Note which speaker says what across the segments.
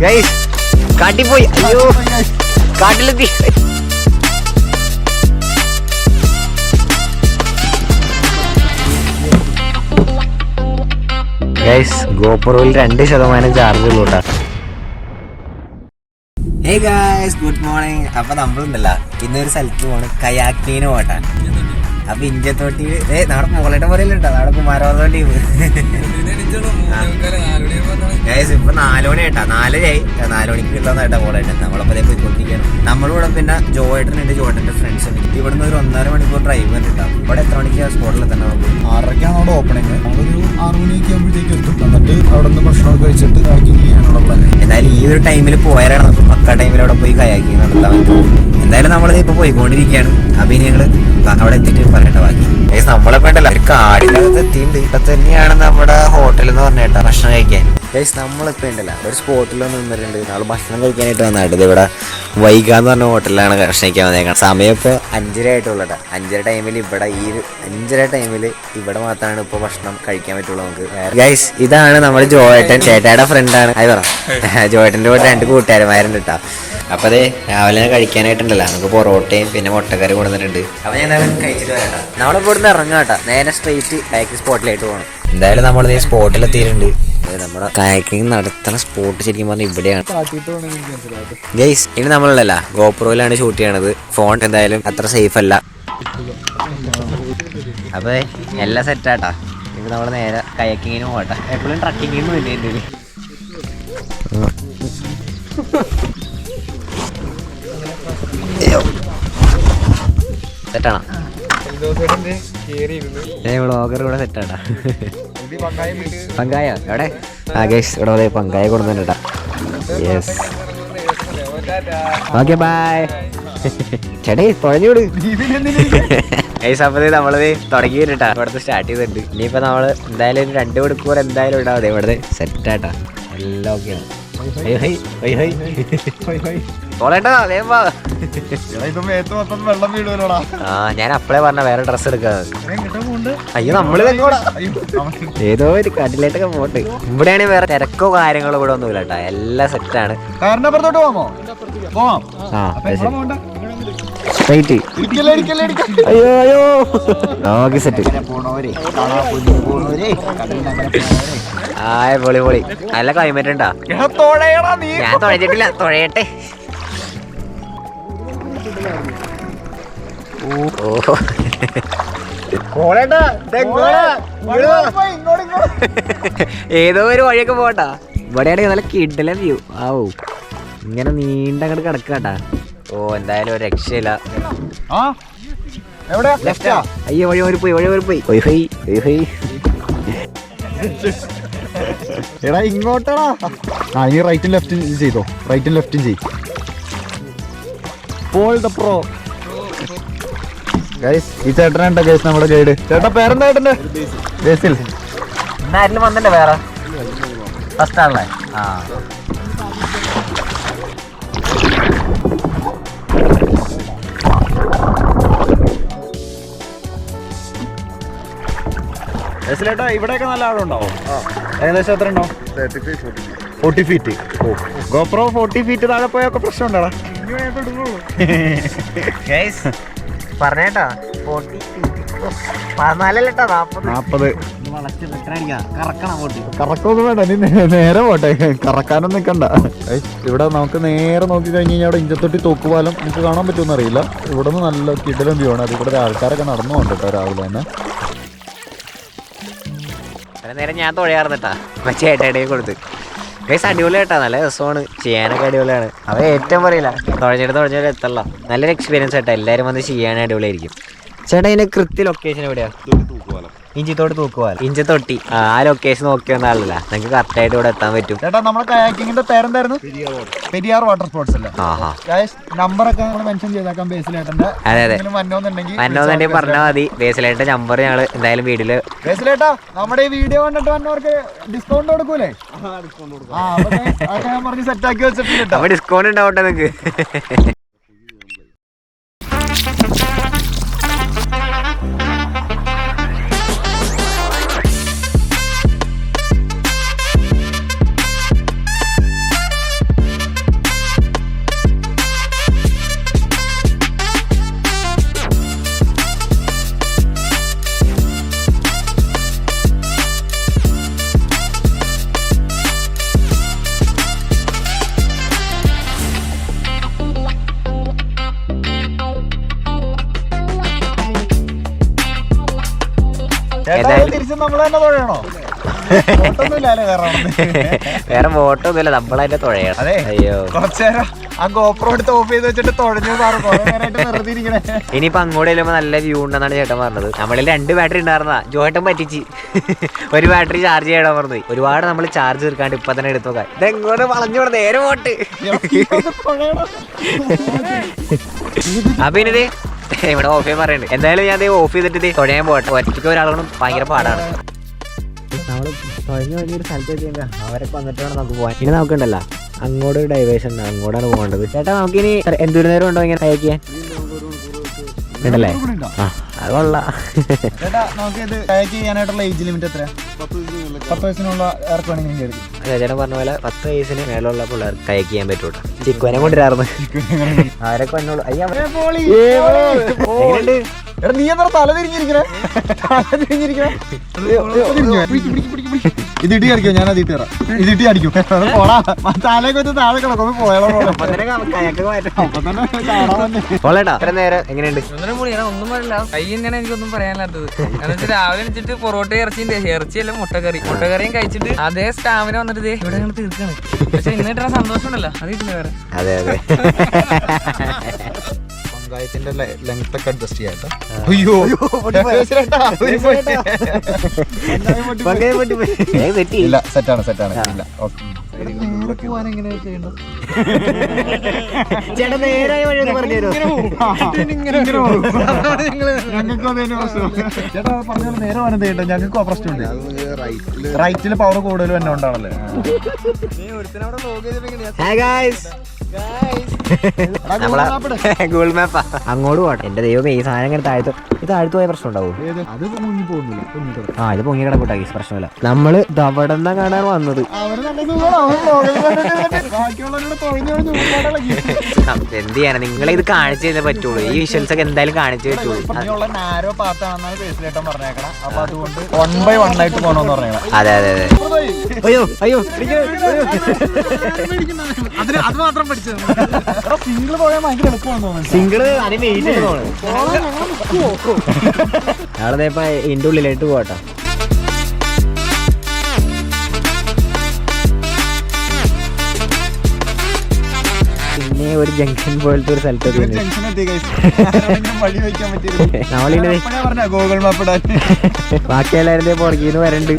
Speaker 1: Guys കാട്ടിപ്പോയി. അയ്യോ കാട്ടിലെത്തി. Guys ഗോപ്രോയിൽ 2% charge ഉള്ളൂ കേട്ടോ. Hey guys good morning. അപ്പൊ നമ്മളുണ്ടല്ല ഇന്നൊരു സ്ഥലത്ത് പോണ് കയാക്കിന് പോട്ടെ. അപ്പൊ ഇഞ്ചത്തോട്ടി നമ്മുടെ മോളയുടെ പറയലുണ്ടോ നമ്മുടെ കുമാരവാദോട്ടി. ഗൈസ് ഇപ്പൊ 4 മണി കേട്ടാ, 4 മണിക്ക് ഉള്ളതായിട്ടാ പോളായിട്ട് നമ്മളപ്പോ പോയിക്കൊണ്ടിരിക്കുകയാണ്. നമ്മളിവിടെ പിന്നെ ജോയേട്ടനുണ്ട്, ജോയേട്ടന്റെ ഫ്രണ്ട്സ് ഉണ്ട്. ഇവിടുന്ന് ഒരു 1.5 മണിക്കൂർ ഡ്രൈവ് വന്നിട്ടാ. ഇവിടെ എത്ര മണിക്ക് സ്പോട്ടിൽ എത്തണം? നമുക്ക്
Speaker 2: 6:30 അവിടെ ഓപ്പണിങ്. നമ്മളൊരു 6 മണിയൊക്കെ ആകുമ്പോഴത്തേക്ക് എത്തും. എന്നിട്ട് അവിടെ നിന്ന് ഭക്ഷണം കഴിച്ചിട്ട് കയാക്കിങ് ചെയ്യാനുള്ള പ്ലാൻ.
Speaker 1: എന്തായാലും ഈ ഒരു ടൈമിൽ പോയാലാണ് നമുക്ക് പക്ക ടൈമിൽ അവിടെ പോയി കയാക്കിങ് നടത്താൻ പറ്റും. എന്തായാലും നമ്മളിത് ഇപ്പൊ പോയിക്കൊണ്ടിരിക്കുകയാണ്. അപ്പൊ ഇനി ഞങ്ങള് അവിടെ എത്തിയിട്ട് പറയണ്ട ബാക്കി. നമ്മളൊക്കെ ഉണ്ടല്ലോ ഒരു കാടിനകത്ത് എത്തിയിട്ടുണ്ട്. ഇപ്പൊ തന്നെയാണ് നമ്മുടെ ഹോട്ടൽ എന്ന് പറഞ്ഞേട്ടാ ഭക്ഷണം കഴിക്കാൻ. നമ്മളിപ്പോ ഉണ്ടല്ല ഒരു സ്പോട്ടിൽ നിന്നിട്ടുണ്ട്. നാളെ ഭക്ഷണം കഴിക്കാനായിട്ട് വന്നിട്ട് ഇവിടെ വൈകാന്ന് പറഞ്ഞ ഹോട്ടലിലാണ് ഭക്ഷണം കഴിക്കാൻ വന്നേക്കണം. സമയം ഇപ്പൊ 5:30 ആയിട്ടുള്ളൂ. 5:30 ടൈമിൽ ഇവിടെ ഈ 5:30 ടൈമിൽ ഇവിടെ മാത്രമാണ് ഇപ്പൊ ഭക്ഷണം കഴിക്കാൻ പറ്റുള്ളൂ നമുക്ക്. ഗൈസ് ഇതാണ് നമ്മുടെ ജോയേട്ടൻ, ചേട്ടായുടെ ഫ്രണ്ടാണ്. അത് പറ ജോയേട്ടൻ്റെ കൂടെ 2 കൂട്ടുകാരന്മാരുണ്ട് കേട്ടോ. അപ്പൊ അതെ രാവിലെ കഴിക്കാനായിട്ടുണ്ടല്ലോ നമുക്ക് പൊറോട്ടയും പിന്നെ മുട്ടക്കറി കൊണ്ടുവന്നിട്ടുണ്ട്. അപ്പൊ ഞാൻ കഴിച്ചിട്ട് വരാം. നമ്മളിപ്പോ ഇവിടുന്ന് ഇറങ്ങാം കേട്ടോ. നേരെ സ്ട്രെയിറ്റ് കയാക്കിംഗ് സ്പോട്ടിലായിട്ട് പോകണം. എന്തായാലും നമ്മൾ സ്പോട്ടിലെത്തിയിട്ടുണ്ട്. നമ്മുടെ കയാക്കിംഗ് നടത്തുന്ന സ്പോട്ട് ശരിക്കും പറഞ്ഞാൽ ഇവിടെയാണ് ഗൈസ്. ഇനി നമ്മളുണ്ടല്ല ഗോപ്രോയിലാണ് ഷൂട്ട് ചെയ്യണത്. ഫോൺ എന്തായാലും അത്ര സേഫ് അല്ല. അപ്പൊ എല്ലാം സെറ്റാട്ടാ. ഇനി നമ്മൾ നേരെ കയാക്കിങ്ങിന് പോകട്ടെ. എപ്പോഴും ട്രക്കിങ്ങിന് വേണ്ടി സെറ്റാണോ? വ്ളോഗർ ഇവിടെ സെറ്റാട്ടാ. പങ്കായ എവിടെ? ആ ഗൈസ് ഇവിടെ പങ്കായ കൊടുക്കുന്നുണ്ടാ. Yes okay bye. ചേട്ടേ തുഴഞ്ഞൂട് ഗൈസ്. അപ്പത് നമ്മളത് തുടങ്ങി വരട്ടാ. ഇവിടുത്തെ സ്റ്റാർട്ട് ചെയ്തിട്ടുണ്ട്. ഇനിയിപ്പോ നമ്മള് എന്തായാലും ഒരു 2 മണിക്കൂർ എന്തായാലും ഉണ്ടാവും. ഇവിടുത്തെ സെറ്റാട്ടാ. എല്ലാം ഓക്കെയാണ്. ഞാൻ അപ്പളേ പറഞ്ഞ വേറെ ഡ്രസ് എടുക്കാതെ. അയ്യോ നമ്മള് ഏതോ ഒരു കടലിലേട്ടൊക്കെ പോട്ട്. ഇവിടെയാണെങ്കിൽ വേറെ തിരക്കോ കാര്യങ്ങളോ ഇവിടെ ഒന്നുമില്ല കേട്ടാ. എല്ലാം സെറ്റാണ്. അയ്യോ അയ്യോ ഓക്കെ സെറ്റ്. ആയ പൊളി പൊളി. നല്ല ക്ലൈമറ്റ് ഉണ്ടാ. ഞാൻ തുഴഞ്ഞിട്ടില്ല, തുഴയട്ടെ. ഏതോ ഒരു വഴിയൊക്കെ പോട്ടാ. ഇവിടെയാണെങ്കിൽ നല്ല കിടിലൻ വ്യൂ. ആവൂ ഇങ്ങനെ നീണ്ടങ്ങോട്ട് കിടക്കാട്ടാ. ഓ എന്തായാലും ഒരു രക്ഷയില്ല. അയ്യോ വഴി വഴി പോയി, വഴി വഴി പോയി.
Speaker 2: എടാ ഇങ്ങോട്ടാടാ. ഇനി റൈറ്റും ലെഫ്റ്റും ചെയ്തോ. റൈറ്റും ലെഫ്റ്റും ചെയ്. Paul the pro. ഗൈസ് ഈ ചേട്ടനുണ്ട് ഗൈസ് നമ്മുടെ ഗൈഡ്. ചേട്ടാ പേരെന്താ ചേട്ടൻ്റെ? ബേസിൽ.
Speaker 1: ആരിലും വന്നില്ലേ വേറെ? ഫസ്റ്റ് ആണല്ലേ? ആ
Speaker 2: ബേസിലേട്ടാ ഇവിടെയൊക്കെ നല്ല ആളുണ്ടാവും. ഏകദേശം എത്ര ഉണ്ടാവും? 40 ഫീറ്റ്. ഓ ഗോപ്രോ 40 ഫീറ്റ് താഴെ പോയൊക്കെ പ്രശ്നം ഉണ്ടാടാ.
Speaker 1: പറഞ്ഞേട്ടാ 40 14 40
Speaker 2: കറക്കൊന്നും വേണ്ട. നീ നേരെ പോട്ടെ, കറക്കാനൊന്നും നിൽക്കണ്ട. ഇവിടെ നമുക്ക് നേരെ നോക്കി കഴിഞ്ഞ് കഴിഞ്ഞാൽ അവിടെ ഇഞ്ചത്തൊട്ടി തൂക്കുപാലം നമുക്ക് കാണാൻ പറ്റുമെന്ന് അറിയില്ല. ഇവിടെ നിന്ന് നല്ല കിടിലം വ്യൂ ആണ്. അത് ഇവിടെ ആൾക്കാരൊക്കെ നടന്നു കൊണ്ടിട്ടോ രാവിലെ തന്നെ.
Speaker 1: നേരം ഞാൻ തുഴയാർന്നിട്ടാ ചേട്ടയുടെ കൊടുത്ത്. ഗൈസ് അടിപൊളി കേട്ടാ, നല്ല രസമാണ്, ചെയ്യാനൊക്കെ അടിപൊളിയാണ്. അവ ഏറ്റവും പറയില്ല തുഴഞ്ഞിട്ട് എത്തല്ല. നല്ലൊരു എക്സ്പീരിയൻസ് കേട്ടോ. എല്ലാവരും വന്ന് ചെയ്യാൻ അടിപൊളിയായിരിക്കും. ചേട്ടാ ഇതിന്റെ കൃത്യ ലൊക്കേഷൻ എവിടെയാ? ഇഞ്ചിത്തോട്ട് തൂക്കുവാൽ ഇഞ്ചത്തൊട്ടി ആ ലൊക്കേഷൻ നോക്കി വന്നാലല്ല നിങ്ങൾക്ക് കറക്റ്റ് ആയിട്ട് ഇവിടെ എത്താൻ പറ്റും.
Speaker 2: ചേട്ടാ നമ്മുടെ കയാക്കിങ്ങിന്റെ പേരെന്തായിരുന്നു? പെരിയാർ വാട്ടർ സ്പോർട്സ് അല്ലേ? നമ്പറൊക്കെ നമ്മൾ മെൻഷൻ ചെയ്തേക്കാം ബേസിലേട്ടന്റെ.
Speaker 1: മന്നോന്നുണ്ടെങ്കിൽ പറഞ്ഞാൽ മതി. ബേസിലേട്ടന്റെ നമ്പർ ഞങ്ങൾ എന്തായാലും വീട്ടില്.
Speaker 2: ബേസിലേട്ടാ നമ്മുടെ ഈ വീഡിയോ കണ്ടിട്ട് വന്നവർക്ക് ഡിസ്കൗണ്ട് കൊടുക്കൂലേ? ഞാൻ പറഞ്ഞ് സെറ്റ് ആക്കി വെച്ചിട്ടുണ്ട്.
Speaker 1: അപ്പൊ ഡിസ്കൗണ്ട് ഉണ്ടാവട്ടെ നിങ്ങക്ക്.
Speaker 2: തിരിച്ച് നമ്മൾ തന്നെ തുഴയണോ?
Speaker 1: വേറെ വോട്ടൊന്നുമില്ല, നമ്മളതിന്റെ തുഴയാണ്. അയ്യോ
Speaker 2: കുറച്ചേരം ആ ഗോപ്രോ എടുത്ത് ഓഫ് ചെയ്ത് വെച്ചിട്ട് തുഴഞ്ഞു വെറുതെ.
Speaker 1: ഇനിയിപ്പോ അങ്ങോട്ട് ചെല്ലുമ്പോ നല്ല വ്യൂ ഉണ്ടെന്നാണ് ചേട്ടൻ പറഞ്ഞത്. നമ്മളിൽ 2 ബാറ്ററി ഉണ്ടായിരുന്ന ജോട്ടൻ പറ്റിച്ച് ഒരു ബാറ്ററി ചാർജ് ചെയ്യണം പറഞ്ഞു. ഒരുപാട് നമ്മൾ ചാർജ് തീർക്കാണ്ട് ഇപ്പൊ തന്നെ എടുത്തു നോക്കാം. ഇതെങ്ങോട്ട് വളഞ്ഞോട് നേരെ പോട്ട്. അപ്പൊ ഇനി ഇവിടെ ഓഫ് ചെയ്യാൻ പറയുന്നുണ്ട്. എന്തായാലും ഞാൻ ഓഫ് ചെയ്തിട്ട് തുഴയാൻ പോട്ടെ. ഒറ്റയ്ക്ക് ഒരാളോടും ഭയങ്കര പാടാണ്. നമ്മള് തുഴഞ്ഞു വലിയൊരു സ്ഥലത്ത് അവരൊക്കെ വന്നിട്ട് വേണം നമുക്ക് പോകാൻ. ഇനി നമുക്കുണ്ടല്ലോ അങ്ങോട്ട് ഡൈവേഷൻ ഉണ്ട്, അങ്ങോട്ടാണ് പോകേണ്ടത്. ചേട്ടാ നമുക്കിനി എന്തൊരു നേരം ഉണ്ടോ ഇങ്ങനെ കയക്കാൻ ഉണ്ടല്ലേ? ആ അത് കൊള്ളാം. അതെ ചേട്ടൻ പറഞ്ഞ പോലെ 10 വയസ്സിന് മേലുള്ള പിള്ളേർ കയക്ക് ചെയ്യാൻ പറ്റൂട്ടോ. ചിക്കുവനെ കൊണ്ടിരായിരുന്നു ആരൊക്കെ വന്നോളൂ.
Speaker 2: നീ എന്താ തല തിരിഞ്ഞിരിക്കണേ? ഇത് ഇടി അടിക്കോ? ഞാൻ അത് ഇട്ട് തരാം. ഇത് ഇട്ടി അടിക്കും. പോടാ തലേക്ക് വെച്ച് താഴെ കിടക്കും. പോയാലോ
Speaker 1: എങ്ങനെയുണ്ട്?
Speaker 3: ഒന്നും പറയില്ല. കൈ തന്നെയാണ് എനിക്കൊന്നും പറയാനില്ലാത്തത്. എന്നുവെച്ചാൽ രാവിലെ എണിച്ചിട്ട് പൊറോട്ട ഇറച്ചിയല്ല മുട്ടക്കറിയും കഴിച്ചിട്ട് അതേ സ്റ്റാമിന വന്നിട്ട് ഇവിടെ ഞങ്ങൾ തീർക്കാണ്. പക്ഷെ ഇന്ന് കിട്ടുന്ന സന്തോഷം ഉണ്ടല്ലോ അത് കിട്ടില്ല വേറെ.
Speaker 1: അതെ അതെ
Speaker 2: പങ്കായത്തിന്റെ ലെങ്ത് ഒക്കെ അഡ്ജസ്റ്റ് ചെയ്യാട്ടോ. അയ്യോ ഇല്ല, സെറ്റാണ് ഇല്ല. ഓക്കെ പോവാൻ എങ്ങനെയാ ചെയ്യേണ്ടത്?
Speaker 1: ചേട്ടാ നേരായ വഴി ഒന്ന് പറഞ്ഞു തരുമോ?
Speaker 2: ഞങ്ങൾക്ക് അതന്നെ പ്രശ്നം. ചേട്ടാ പറഞ്ഞ നേരെ വനം ചെയ്യട്ടെ. ഞങ്ങൾക്ക് ആ പ്രശ്നമുണ്ട്. റൈറ്റില് പവർ കൂടുതൽ തന്നെ ഉണ്ടാണല്ലേ?
Speaker 1: ഗൂഗിൾ മാപ്പാ. അങ്ങോട്ട് പോട്ടെ. എന്റെ ദൈവമേ ഈ സാധനം ഇങ്ങനെ താഴ്ത്തു പോയ പ്രശ്നം ഉണ്ടാവും. ആ ഇത് പൊങ്ങി കിടക്കൂട്ടാ, ഈ പ്രശ്നമില്ല. നമ്മള് ദവടന്ന കാണാൻ വന്നത്. എന്ത് ചെയ്യാനാ, നിങ്ങളെ ഇത് കാണിച്ചു തന്നേ പറ്റുള്ളൂ. ഈ വിഷ്വൽസ് ഒക്കെ എന്തായാലും കാണിച്ചു പറ്റുള്ളൂ. അതെ അതെ അതെ. അയ്യോ അയ്യോ സിംഗിള് നാളെ ഇപ്പൊ ഇതിന്റെ ഉള്ളിലായിട്ട് പോട്ടെ. പിന്നെ ഒരു ജംഗ്ഷൻ പോലത്തെ ഒരു സ്ഥലത്ത്
Speaker 2: ഗൂഗിൾ മാപ്പ് ഇടാൻ
Speaker 1: ബാക്കി എല്ലാവരും പുറകീന്ന് വരണ്ട്.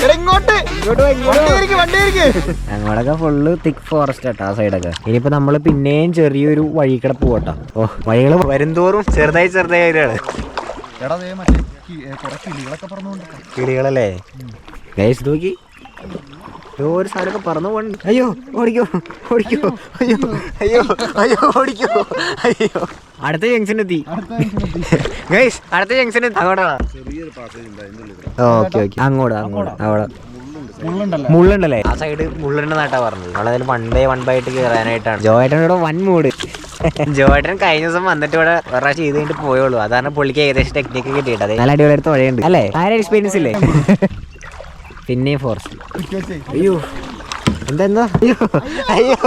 Speaker 1: ഞങ്ങളൊക്കെ ഫുള്ള് തിക്ക് ഫോറസ്റ്റ് ആട്ടോ ആ സൈഡൊക്കെ. ഇനിയിപ്പോ നമ്മള് പിന്നെയും ചെറിയൊരു വഴി കൂടെ പോവട്ടോ. ഓ വഴികള് വരുംതോറും ചെറുതായി വരികയാണ്. കിളികളല്ലേ ഗൈസ് നോക്കി ഒരു സാധനമൊക്കെ പറന്നു പോകണ്ട്. അയ്യോ ഓടിക്കോ ഓടിക്കോ. അയ്യോ അയ്യോ അയ്യോ ഓടിക്കോ. അയ്യോ അടുത്ത ജംഗ്ഷൻ എത്തി ഗൈസ്. അടുത്ത ജംഗ്ഷൻ എത്തി. അങ്ങോട്ടാണ്. ഓക്കെ ഓക്കെ അങ്ങോട്ട് അവിടെ മുള്ളുണ്ടല്ലേ? ആ സൈഡ് മുള്ളുണ്ട് നാട്ടാ പറഞ്ഞത്. നമ്മളതിൽ 1 by 1 കയറാനായിട്ടാണ്. ജോയേട്ടനോട് 1 മൂഡ്. ജോയേട്ടൻ കഴിഞ്ഞ ദിവസം വന്നിട്ട് ഇവിടെ ഒരാഴ്ച ചെയ്ത് കഴിഞ്ഞിട്ട് പോയുള്ളൂ. അതാണ് പുള്ളിക്ക് ഏകദേശം ടെക്നിക്ക് കിട്ടിയിട്ട്. നല്ല അടിപൊളിയായിട്ട് തുഴയുണ്ട് അല്ലേ? ആരും എക്സ്പീരിയൻസ് ഇല്ലേ? പിന്നെയും ഫോറസ്റ്റ്. അയ്യോ എന്താ അയ്യോ അയ്യോ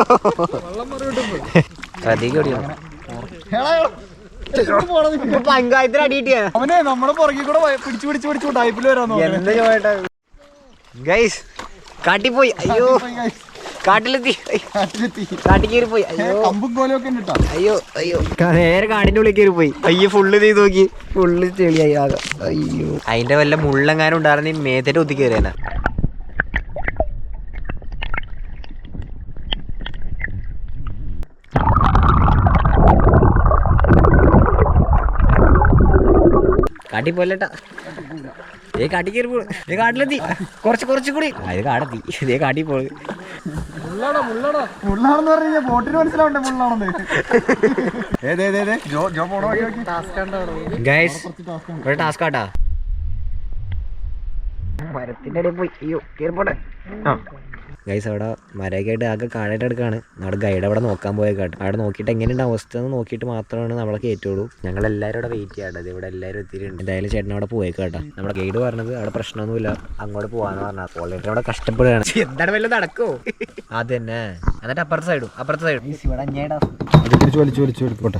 Speaker 1: ശ്രദ്ധിക്കോടിയോ പഞ്ചായത്തിന് അടിയിട്ടിയാ
Speaker 2: അവനെ നമ്മുടെ പുറകെ കൂടെ പിടിച്ചു ടൈപ്പിൽ വരാൻ.
Speaker 1: ഗൈസ് കാട്ടിപ്പോയി. അയ്യോ കാട്ടിലെത്തി
Speaker 2: കാട്ടിലെത്തി.
Speaker 1: കാട്ടിൽ കയറി പോയി.
Speaker 2: കമ്പും കോലൊക്കെ ഉണ്ട് ട്ടോ.
Speaker 1: അയ്യോ അയ്യോ നേരെ കാടിന്റെ ഉള്ളിൽ കയറി പോയി. അയ്യോ ഫുള്ള് ചെയ്ത് നോക്കി, ഫുള്ള് ചെളിയായി ആകെ. അയ്യോ അതിന്റെ വല്ല മുള്ളെങ്ങാനും ഉണ്ടായിരുന്ന മേത്തേറ്റ് ഒത്തി കയറിയാ. കാട്ടി പോലട്ടാ, ഏ കാട്ടി കയറി പോ, കാട്ടിലെത്തി. കുറച്ച് കൂടി അത് കാടെത്തി, ഇതേ കാട്ടി പോയി.
Speaker 2: മുള്ളാണെന്ന് പറഞ്ഞാൽ ബോട്ടിന് മനസ്സിലാവണ്ടേ മുള്ളാണെന്ന്.
Speaker 1: ഗൈസ് ഒരു ടാസ്ക് ആട്ടാ. മരത്തിന്റെ ഇടയിൽ പോയി. അയ്യോ കയറി പോട്ടെ. ഗൈസ് അവിടെ മരമൊക്കെ ആയിട്ട് ആകെ കാടായിട്ട് എടുക്കാണ്. നമ്മുടെ ഗൈഡ് അവിടെ നോക്കാൻ പോയേക്കാട്ട്. അവിടെ നോക്കിയിട്ട് എങ്ങനെയുണ്ട് അവസ്ഥ എന്ന് നോക്കിയിട്ട് മാത്രമാണ് നമ്മളെ കയറ്റുള്ളൂ. ഞങ്ങൾ എല്ലാവരും അവിടെ വെയിറ്റ് ചെയ്യാട്ടത്. ഇവിടെ എല്ലാവരും എത്തിയിട്ടുണ്ട്. എന്തായാലും ചേട്ടൻ അവിടെ പോയേക്കാട്ടാ. നമ്മുടെ ഗൈഡ് പറഞ്ഞത് അവിടെ പ്രശ്നമൊന്നുമില്ല, അങ്ങോട്ട് പോകാന്ന് പറഞ്ഞാൽ. ഓൾറെഡി അവിടെ കഷ്ടപ്പെടുകയാണ്. എന്താണ് വല്ലതും നടക്കോ? അത് തന്നെ. എന്നിട്ട് അപ്പുറത്തെ സൈഡും ഇവിടെ അഞ്ഞേടാ
Speaker 2: വലിച്ചു എടുക്കട്ടെ.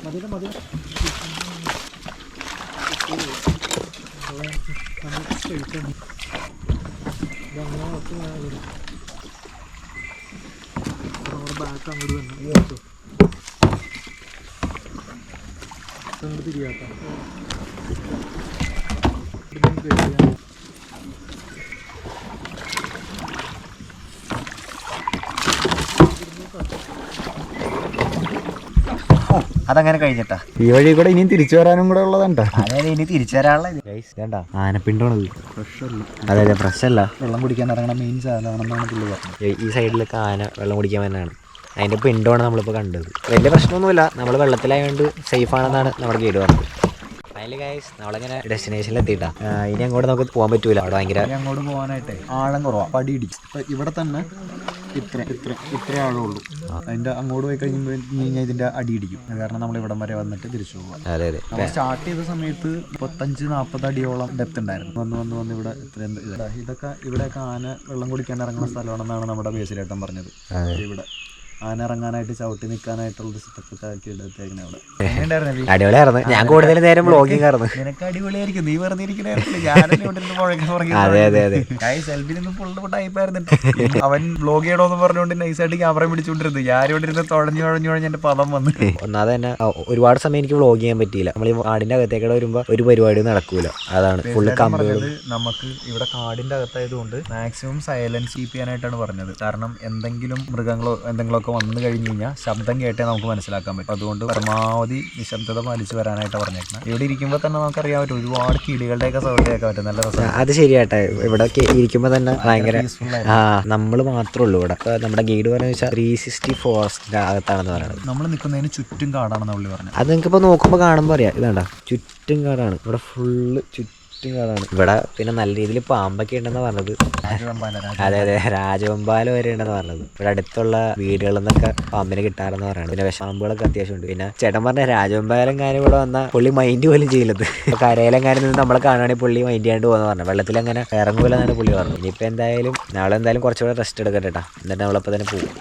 Speaker 1: അതങ്ങനെ കഴിഞ്ഞിട്ടാ.
Speaker 2: ഈ വഴി കൂടെ ഇനിയും തിരിച്ചു വരാനും കൂടെ ഉള്ളതാണ്ടാ.
Speaker 1: അതായത് ഇനി തിരിച്ചു വരാനുള്ള ആനപ്പിണ്ടോണത്. അതെ ഫ്രഷ് അല്ല.
Speaker 2: വെള്ളം കുടിക്കാൻ ഇറങ്ങണ മെയിൻ സാധനമാണെന്നാണ് പുള്ളി പറഞ്ഞത്.
Speaker 1: ഈ സൈഡിലൊക്കെ ആന വെള്ളം കുടിക്കാൻ തന്നെയാണ്. അതിൻ്റെ പിണ്ടോണ് നമ്മളിപ്പോൾ കണ്ടത്. വലിയ പ്രശ്നമൊന്നുമില്ല, നമ്മൾ വെള്ളത്തിലായതുകൊണ്ട് സേഫ് ആണെന്നാണ് നമ്മുടെ ഗൈഡ് പറഞ്ഞത്. ഫൈനലി ഗൈസ് നമ്മളിങ്ങനെ ഡെസ്റ്റിനേഷനിൽ എത്തിയിട്ടാ. ഇനി അങ്ങോട്ട് നമുക്ക് പോകാൻ പറ്റൂല, അവിടെ ഭയങ്കര
Speaker 2: അങ്ങോട്ട് പോകാനായിട്ടേ ആഴം കുറവാണ്, പടി ഇടിക്കും. ഇപ്പം ഇവിടെ തന്നെ ഇത്ര ആഴമുള്ളൂ. അതിൻ്റെ അങ്ങോട്ട് പോയി കഴിഞ്ഞാൽ ഇതിൻ്റെ അടി ഇടിക്കും. കാരണം നമ്മൾ ഇവിടം വരെ വന്നിട്ട് തിരിച്ചു പോകാം.
Speaker 1: അതെ അതെ.
Speaker 2: നമ്മൾ സ്റ്റാർട്ട് ചെയ്ത സമയത്ത് 35-40 അടിയോളം ഡെപ്ത് ഉണ്ടായിരുന്നു. വന്ന് ഇവിടെ ഇവിടെയൊക്കെ ആന വെള്ളം കുടിക്കാൻ ഇറങ്ങുന്ന സ്ഥലമാണെന്നാണ് നമ്മുടെ ബേസിലേട്ടൻ പറഞ്ഞത്. ഇവിടെ ആന ഇറങ്ങാനായിട്ട് ചവിട്ടി നിൽക്കാനായിട്ടുള്ള സെറ്റപ്പൊക്കെ ആക്കി എടുത്തേക്കണേ അവിടെ.
Speaker 1: അടിപൊളിയായിരുന്നു. ഞാൻ കൂടുതൽ നേരം വ്ളോഗിങ് ആയിരുന്നു.
Speaker 2: നിനക്ക് അടിപൊളിയായിരിക്കും, നീ വെറുതെ അവൻ വ്ളോഗ് ചെയ്യണോന്ന് പറഞ്ഞുകൊണ്ട് നൈസായിട്ട് ക്യാമറ പിടിച്ചോണ്ടിരുന്നു. ഞാൻ ഇവിടെ ഇരുന്ന് തുഴഞ്ഞു എന്റെ പദം വന്നു.
Speaker 1: ഒന്നാമത് തന്നെ ഒരുപാട് സമയം എനിക്ക് വ്ളോഗ് ചെയ്യാൻ പറ്റിയില്ല. നമ്മൾ ഈ കാടിന്റെ അകത്തേക്കൂടെ വരുമ്പോ ഒരു പരിപാടി നടക്കൂല. അതാണ് ഫുള്ള് കമ്പുകൾ.
Speaker 2: നമുക്ക് ഇവിടെ കാടിന്റെ അകത്തായതുകൊണ്ട് മാക്സിമം സൈലൻസ് കീപ്പ് ചെയ്യാനായിട്ടാണ് പറഞ്ഞത്. കാരണം എന്തെങ്കിലും മൃഗങ്ങളോ എന്തെങ്കിലുമൊക്കെ വന്നു കഴിഞ്ഞ് കഴിഞ്ഞാൽ ശബ്ദം കേട്ടേ നമുക്ക് മനസ്സിലാക്കാൻ പറ്റും. അതുകൊണ്ട് പരമാവധി നിശബ്ദത പാലിച്ച് വരാനായിട്ടാണ് പറഞ്ഞേക്കുന്നത്. ഇവിടെ ഇരിക്കുമ്പോൾ തന്നെ നമുക്കറിയാൻ പറ്റും ഒരുപാട് കിളികളുടെയൊക്കെ സൗണ്ട് കേൾക്കാൻ പറ്റും. നല്ല രസം.
Speaker 1: അത് ശരിയാട്ടെ. ഇവിടെ ഇരിക്കുമ്പോ തന്നെ ഭയങ്കര നമ്മള് മാത്രമേ ഉള്ളൂ ഇവിടെ. നമ്മുടെ ഗൈഡ് പറഞ്ഞു വെച്ചാൽ 360 ഫോറസ്റ്റിന്റെ അകത്താണെന്ന് പറയുന്നത്.
Speaker 2: നമ്മൾ നിൽക്കുന്നതിന് ചുറ്റും കാടാണെന്ന് പുള്ളി പറഞ്ഞത്.
Speaker 1: അത് നിങ്ങൾക്കിപ്പോ നോക്കുമ്പോ കാണുമ്പോ അറിയാം. ഇതാണ്ടാ ചുറ്റും കാടാണ്. ഇവിടെ ഫുള്ള് ചുറ്റും കാടാണ്. ഇവിടെ പിന്നെ നല്ല രീതിയിൽ പാമ്പൊക്കെ ഉണ്ടെന്ന് പറഞ്ഞത്. അതെ രാജവെമ്പാല വരെ ഉണ്ടെന്ന് പറഞ്ഞത്. ഇവിടെ അടുത്തുള്ള വീടുകളിൽ നിന്നൊക്കെ പാമ്പിനെ കിട്ടാറെന്ന് പറയുന്നത്. പിന്നെ വിഷാമ്പുകളൊക്കെ അത്യാവശ്യം ഉണ്ട്. പിന്നെ ചേട്ടൻ പറഞ്ഞ രാജവെമ്പാലെങ്ങാനും ഇവിടെ വന്നാൽ പുള്ളി മൈൻഡ് പോലും ചെയ്യില്ലത്. കരയിലെങ്ങാനും നിന്ന് നമ്മളെ കാണുകയാണെങ്കിൽ പുള്ളി മൈൻഡ് ചെയ്യാണ്ട് പോകുന്ന പറഞ്ഞു. വെള്ളത്തിലങ്ങനെ ഇറങ്ങൂലെന്നാണ് പുള്ളി പറഞ്ഞത്. ഇനിയിപ്പോൾ എന്തായാലും നാളെ എന്തായാലും കുറച്ചുകൂടെ റെസ്റ്റ് എടുക്കട്ടെ. എന്നിട്ട് നമ്മളപ്പോൾ തന്നെ പോകും.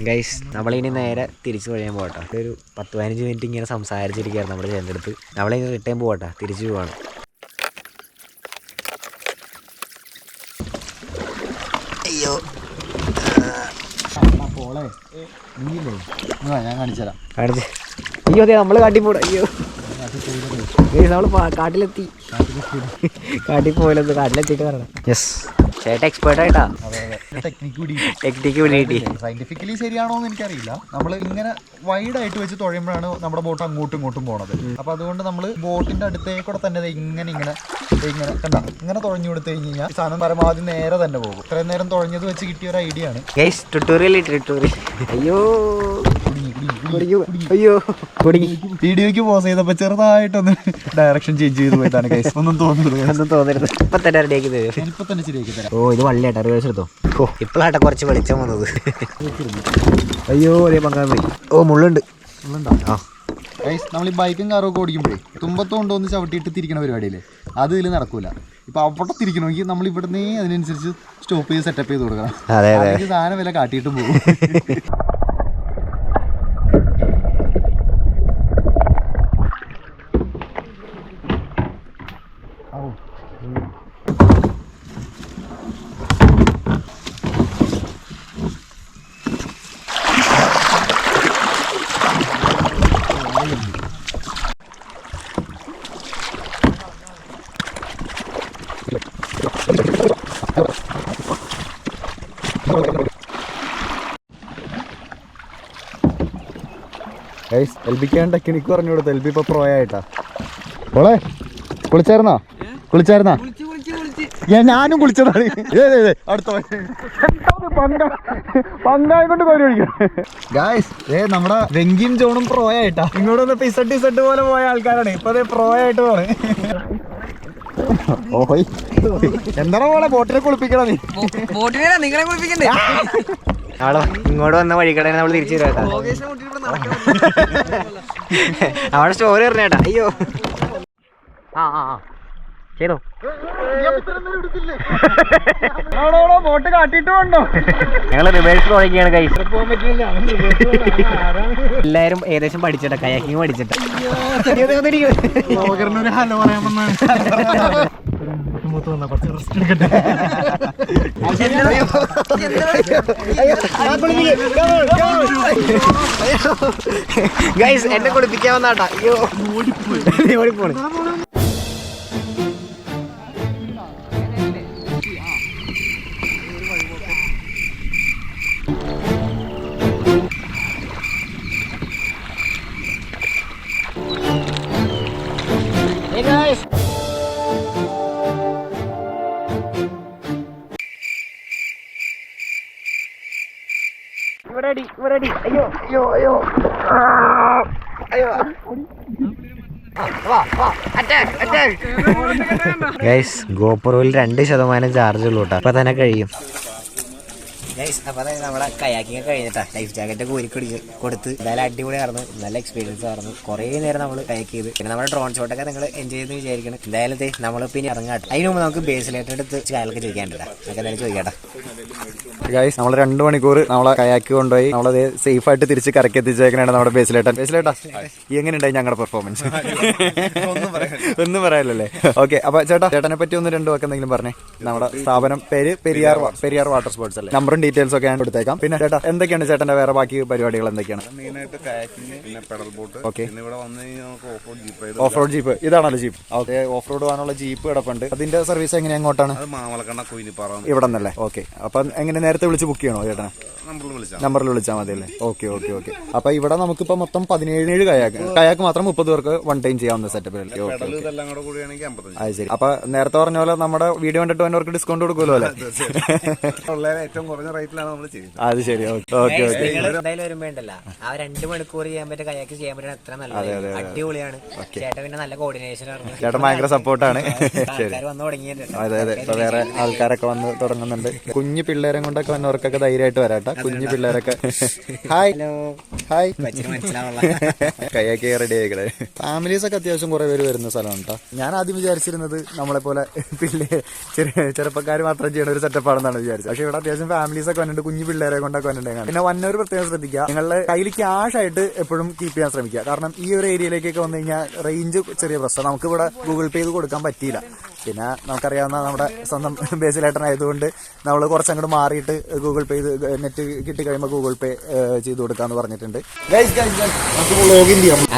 Speaker 1: ഗൈസ് നമ്മളിനി നേരെ തിരിച്ചു കഴിയാൻ പോകട്ടെ. ഒരു 10-15 മിനിറ്റ് ഇങ്ങനെ സംസാരിച്ചിരിക്കുകയായിരുന്നു നമ്മുടെ ചേട്ടൻ്റെ അടുത്ത്. നമ്മളിനി റിട്ടേൺ പോകട്ടെ, തിരിച്ചു പോവാണ്. അയ്യോ
Speaker 2: ഞാൻ കാണിച്ചുതരാം.
Speaker 1: അയ്യോ അതെ നമ്മൾ കാട്ടിൽ പോടാ. അയ്യോ നമ്മൾ കാട്ടിലെത്തി. കാട്ടിൽ പോയാലോ, കാട്ടിലെത്തിയിട്ട് പറയണം. യെസ് ചേട്ടാ എക്സ്പേർട്ട് ആയിട്ടാ. ടെക്നിക്ക് പിടികിട്ടി.
Speaker 2: സയന്റിഫിക്കലി ശരിയാണോ എന്ന് എനിക്കറിയില്ല. നമ്മൾ ഇങ്ങനെ വൈഡ് ആയിട്ട് വെച്ച് തുഴയുമ്പോഴാണ് നമ്മുടെ ബോട്ട് അങ്ങോട്ടും ഇങ്ങോട്ടും പോണത്. അപ്പൊ അതുകൊണ്ട് നമ്മൾ ബോട്ടിന്റെ അടുത്തേക്കൂടെ തന്നെ ഇങ്ങനെ കണ്ട ഇങ്ങനെ തുഴഞ്ഞു കൊടുത്തു കഴിഞ്ഞ് കഴിഞ്ഞാൽ സാധനം പരമാവധി നേരെ തന്നെ പോകും. ഇത്രയും നേരം തുഴഞ്ഞത് വെച്ച് കിട്ടിയ ഒരു ഐഡിയ ആണ്.
Speaker 1: അയ്യോ അയ്യോ
Speaker 2: വീഡിയോക്ക് പോസ് ചെയ്തപ്പോ ചെറുതായിട്ടൊന്ന് ഡയറക്ഷൻ ചേഞ്ച് ചെയ്ത് പോയിട്ടാണ് ഗൈസ്. ഒന്നും തോന്നരുത്.
Speaker 1: ഇപ്പൊ തന്നെ ശരിയാക്കി തരാം. ഓ ഇത് വള്ളിയാട്ടാ, റിവേഴ്സ് എടുത്തോ. ഓ ഇപ്പോഴാട്ടെ കുറച്ച് വെളിച്ചം വന്നത്. അയ്യോ അതേ പങ്കാൻ പോയി. ഓ മുള്ളുണ്ട്. ആ
Speaker 2: ഗൈസ് നമ്മൾ ഈ ബൈക്കും കാറും ഒക്കെ ഓടിക്കുമ്പോഴേ തുമ്പത്തും കൊണ്ടുവന്ന് ചവിട്ടിയിട്ട് തിരിക്കണ പരിപാടിയില്ലേ, അത് ഇതിൽ നടക്കൂല. ഇപ്പൊ അവിടെ തിരിക്കണമെങ്കിൽ നമ്മൾ ഇവിടുന്ന് അതിനനുസരിച്ച് സ്റ്റോപ്പ് ചെയ്ത് സെറ്റപ്പ് ചെയ്ത് കൊടുക്കണം. അല്ലെങ്കിൽ സാധനം വില കാട്ടിയിട്ടും പോകും. ഗൈസ് എൽബിക്കാൻ ടെക്നിക്ക് പറഞ്ഞു കൊടുത്തു. എൽബി ഇപ്പൊ പ്രോ ആയിട്ടാ. ഓളെ കുളിച്ചായിരുന്നാ? ഞാനും കുളിച്ചതാണ്. അടുത്ത പങ്കായ കൊണ്ട് കോരി ഒഴിക്കണം. ഗായ്സ് നമ്മുടെ വെങ്കിയും ജോണും പ്രോ ആയിട്ടാ. ഇങ്ങോട്ട് വന്ന് പിസട്ട് പോലെ പോയ ആൾക്കാരാണ്. ഇപ്പൊ പ്രോ ആയിട്ട് പോണ്. ഓഹോയ് എന്താണ് പോലെ ബോട്ടിനെ കുളിപ്പിക്കണം നീ?
Speaker 3: ബോട്ടിനെ നിങ്ങളെ കുളിപ്പിക്കണ്ടേ?
Speaker 1: ഇങ്ങോട്ട് വന്ന വഴിക്കടയിൽ നമ്മൾ തിരിച്ചു തരാം. അവിടെ സ്റ്റോറി പറഞ്ഞേട്ടാ. അയ്യോ ചെയ്തോ.
Speaker 2: ബോട്ട് കാട്ടിട്ടുണ്ടോ?
Speaker 1: ഞങ്ങള് റിവേഴ്സ് തുടങ്ങിയാണ് കൈസ്. എല്ലാരും ഏകദേശം പഠിച്ചിട്ട കയാക്കിങ് പഠിച്ചിട്ട് ഗൈസ് എന്നെ കുളിപ്പിക്കാൻ വന്നാട്ടാ. അയ്യോ ഓടിപ്പോണ്. ഇവിടെ അടി. അയ്യോ അയ്യോ അയ്യോ അയ്യോ. ഗൈസ് ഗോപ്രോയിൽ 2% ചാർജ് ഉള്ളൂ കേട്ടോ. അപ്പൊ തന്നെ കഴിയും. അപ്പൊ നമ്മുടെ കയാക്കിങ് കഴിഞ്ഞിട്ടാ ലൈഫ് ജാക്കറ്റ് കോരിക്കൊടിച്ച് കൊടുത്ത് എന്തായാലും അടിപൊളിയായിരുന്നു. നല്ല എക്സ്പീരിയൻസ് ആയിരുന്നു. കുറെ നേരം നമ്മൾ കയാക്ക് ചെയ്ത്. പിന്നെ നമ്മുടെ ഡ്രോൺ ഷോട്ടൊക്കെ നിങ്ങൾ എൻജോയ് ചെയ്തെന്ന് വിചാരിക്കണം. എന്തായാലും നമ്മൾ പിന്നെ ഇറങ്ങാട്ടെ. അതിന് മുമ്പ് നമുക്ക് ബേസിലായിട്ട് എടുത്ത് കാര്യങ്ങളൊക്കെ ചോദിക്കാണ്ടിട്ടാ. നമുക്ക് എന്തായാലും ചോദിക്കാട്ടെ.
Speaker 2: ഗൈസ് നമ്മൾ 2 മണിക്കൂർ നമ്മളെ കയാക്ക് കൊണ്ടുപോയി നമ്മളത് സേഫ് ആയിട്ട് തിരിച്ച് കരക്ക് എത്തിച്ചേക്കണാണ് നമ്മുടെ ബേസിലേട്ടാ. എങ്ങനെയുണ്ടായി ഞങ്ങളുടെ പെർഫോമൻസ്? ഒന്നും പറയാനല്ലേ. ഓക്കെ അപ്പൊ ചേട്ടനെ പറ്റി 1-2 വാക്ക് എന്തെങ്കിലും പറഞ്ഞേ. നമ്മുടെ സ്ഥാപനം പേര് പെരിയാർ വാട്ടർ സ്പോർട്സ് അല്ലേ? നമ്പറും ഡീറ്റെയിൽസ് ഒക്കെ ഞാൻ കൊടുത്തേക്കാം. പിന്നെ ചേട്ടാ എന്തൊക്കെയാണ് ചേട്ടന്റെ വേറെ ബാക്കി പരിപാടികൾ എന്തൊക്കെയാണ്? ഓക്കെ ഓഫ് റോഡ് ജീപ്പ് ഇതാണല്ലോ ജീപ്പ്. ഓക്കെ ഓഫ് റോഡ് പോകാനുള്ള ജീപ്പ് കിടപ്പുണ്ട്. അതിന്റെ സർവീസ് എങ്ങനെ അങ്ങോട്ടാണ്? ഇവിടെ നിന്നല്ലേ? ഓക്കെ അപ്പൊ എങ്ങനെ നേരത്തെ വിളിച്ച് ബുക്ക് ചെയ്യണോ ചേട്ടനെ? നമ്പറിൽ വിളിച്ചാൽ മതി അല്ലേ? Okay okay okay. അപ്പൊ ഇവിടെ നമുക്കിപ്പോ മൊത്തം 17 കയാക്ക് മാത്രം 30 പേർക്ക് വൺ ടൈം ചെയ്യാവുന്ന സെറ്റപ്പ് അല്ലേ? അത് ശരി. അപ്പൊ നേരത്തെ പറഞ്ഞ പോലെ നമ്മുടെ വീഡിയോ കണ്ടിട്ട് അവർക്ക് ഡിസ്കൗണ്ട് കൊടുക്കുമല്ലോ അല്ലേ?
Speaker 4: ഏറ്റവും കുറഞ്ഞ റേറ്റിലാണ് നമ്മൾ ചെയ്യുന്നത്.
Speaker 2: അത് ശരി. Okay okay okay.
Speaker 1: എന്തായാലും വരുമ്പോണ്ടല്ലോ ആ 2 മണിക്കൂർ ചെയ്യാൻ പറ്റിയ കയാക്ക് ചെയ്യാൻ പറ്റുന്ന എത്ര നല്ലത്. അടിപൊളിയാണ്. ചേട്ടൻ പിന്നെ നല്ല കോർഡിനേഷൻ ആണ്.
Speaker 2: ചേട്ടൻ ഭയങ്കര സപ്പോർട്ടാണ്. ശരി
Speaker 1: വന്നു തുടങ്ങിയിട്ടുണ്ട്.
Speaker 2: അതെ അതെ. ഇപ്പൊ വേറെ ആൾക്കാരൊക്കെ വന്ന് തുടങ്ങുന്നുണ്ട്. കുഞ്ഞു പിള്ളേരെ കൊണ്ടൊക്കെ വന്നവർക്കൊക്കെ ധൈര്യമായിട്ട് വരാട്ടെ. കുഞ്ഞു പിള്ളേരൊക്കെ ഹായ് ഹായ് കയ്യാക്കി റെഡി ആയിക്കടേ. ഫാമിലീസ് ഒക്കെ അത്യാവശ്യം കുറെ പേര് വരുന്ന സ്ഥലമാണ് കേട്ടോ. ഞാൻ ആദ്യം വിചാരിച്ചിരുന്നത് നമ്മളെ പോലെ ചെറുപ്പക്കാർ മാത്രം ചെയ്യുന്ന ഒരു സെറ്റപ്പാണെന്നാണ് വിചാരിച്ചത്. പക്ഷെ ഇവിടെ അത്യാവശ്യം ഫാമിലീസ് ഒക്കെ വന്നിട്ട് കുഞ്ഞു പിള്ളേരെ കൊണ്ടൊക്കെ വന്നിട്ടുണ്ടെങ്കിൽ പിന്നെ വന്നവർ പ്രത്യേകം ശ്രദ്ധിക്കുക. നിങ്ങളുടെ കയ്യിൽ ക്യാഷ് ആയിട്ട് എപ്പോഴും കീപ്പ് ചെയ്യാൻ ശ്രമിക്കുക. കാരണം ഈ ഒരു ഏരിയയിലേക്കൊക്കെ വന്നു കഴിഞ്ഞാൽ റേഞ്ച് ചെറിയ പ്രശ്നം. നമുക്ക് ഇവിടെ ഗൂഗിൾ പേ ചെയ്ത് കൊടുക്കാൻ പറ്റിയില്ല. പിന്നെ നമുക്കറിയാവുന്ന നമ്മുടെ സ്വന്തം ബേസിലേട്ടനായതുകൊണ്ട് നമ്മൾ കുറച്ചങ്ങോട്ട് മാറിയിട്ട് ഗൂഗിൾ പേ ചെയ്ത് നെറ്റ് കിട്ടി കഴിയുമ്പോൾ ഗൂഗിൾ പേ ചെയ്ത് കൊടുക്കാന്ന് പറഞ്ഞിട്ടുണ്ട്.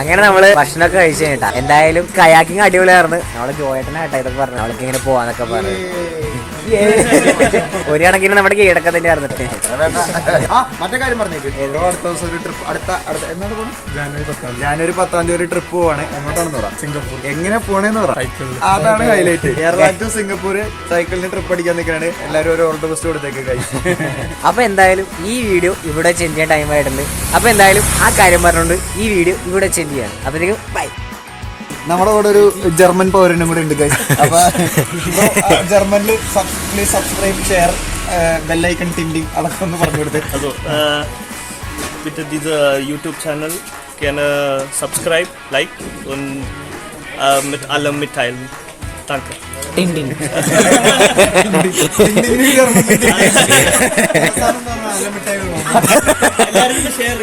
Speaker 1: അങ്ങനെ നമ്മള് ഭക്ഷണമൊക്കെ കഴിച്ചു കഴിഞ്ഞിട്ടാ. എന്തായാലും കയാക്കിങ് അടിപൊളിയായിരുന്നു. നമ്മള് ജോയേട്ടനായിട്ടാ ഇതൊക്കെ പറഞ്ഞു. അവൾക്ക് ഇങ്ങനെ പോവാന്നൊക്കെ പറഞ്ഞു. ഒരു കണക്കിന് നമ്മുടെ കീഴടക്കം തന്നെ ആയിരുന്നിട്ട്.
Speaker 2: മറ്റേ കാര്യം പറഞ്ഞേക്ക്. അടുത്ത ദിവസം ഒരു ട്രിപ്പ് എന്നാണ് പോകുന്നത്? ജാനുവരി 10 ഒരു ട്രിപ്പ് പോവാണ്. എങ്ങോട്ടാണെന്ന് പറ? സിംഗപ്പൂർ. എങ്ങനെ പോണേന്ന് പറ? അതാണ് ഹൈലൈറ്റ്. കേരള ടു സിംഗപ്പൂർ സൈക്കിളിന് ട്രിപ്പ് അടിക്കാൻ നിൽക്കണേ. എല്ലാവരും ഒരു ഓൾ ദ ബെസ്റ്റ് കൊടുത്തേക്ക് കഴിച്ചു.
Speaker 1: അപ്പൊ എന്തായാലും ഈ വീഡിയോ ഇവിടെ ചെഞ്ച് ചെയ്യാൻ ടൈം ആയിട്ടുണ്ട്. അപ്പൊ എന്തായാലും ആ കാര്യം പറഞ്ഞുകൊണ്ട് ഈ വീഡിയോ ഇവിടെ ചെഞ്ച് ചെയ്യാണ്. അപ്പോഴത്തേക്കും ബൈ.
Speaker 2: നമ്മുടെ കൂടെ ഒരു ജർമ്മൻ പൗരനും കൂടെ ഉണ്ട് ഗൈസ്. അപ്പൊ ജർമ്മനിൽ പ്ലീസ് സബ്സ്ക്രൈബ് ഷെയർ ബെല്ലൈക്കൺ ടിൻഡിങ് അതൊക്കെ ഒന്ന് പറഞ്ഞു കൊടുത്തേ.
Speaker 5: Also, bitte diese YouTube-Channel gerne subscribe, like und mit allem mitteilen. Danke.
Speaker 1: Tin tin.
Speaker 5: Share